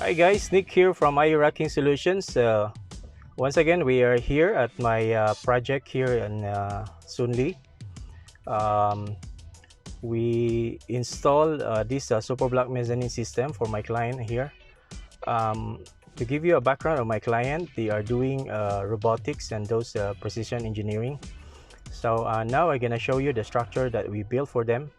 Hi guys, Nick here from Racking Solutions. Once again, we are here at my project here in Sunli. Um, we installed this super block mezzanine system for my client here. To give you a background of my client, they are doing robotics and those precision engineering. So now I'm gonna show you the structure that we built for them.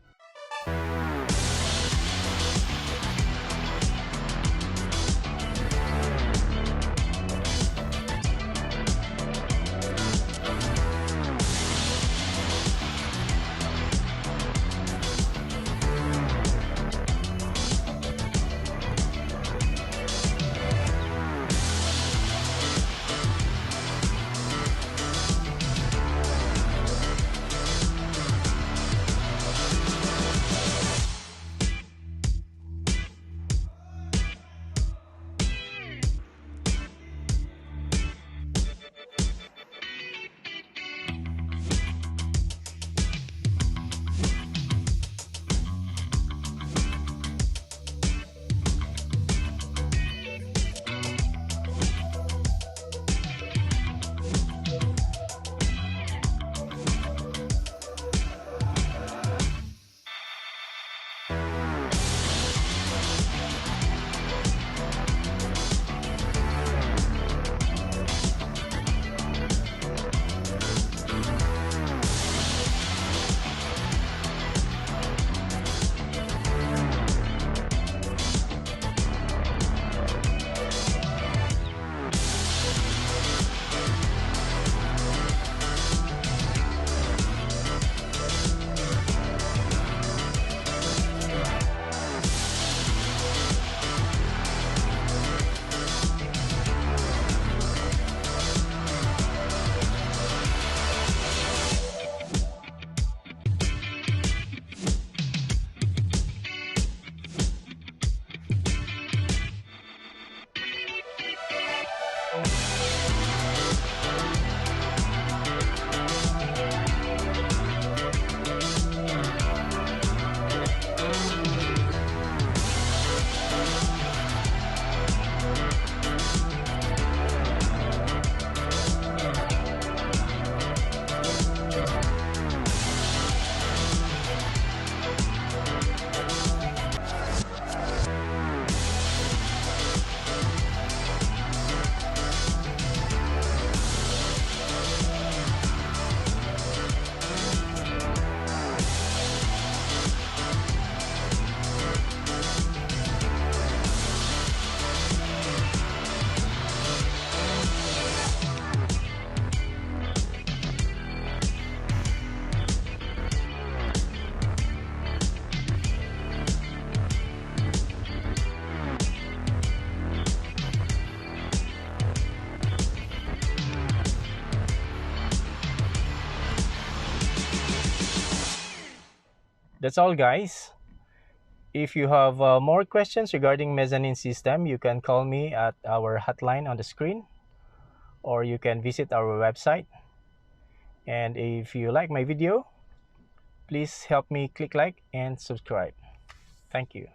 That's all, guys. If you have more questions regarding mezzanine system, you can call me at our hotline on the screen, or you can visit our website. And if you like my video, please help me click like and subscribe. Thank you.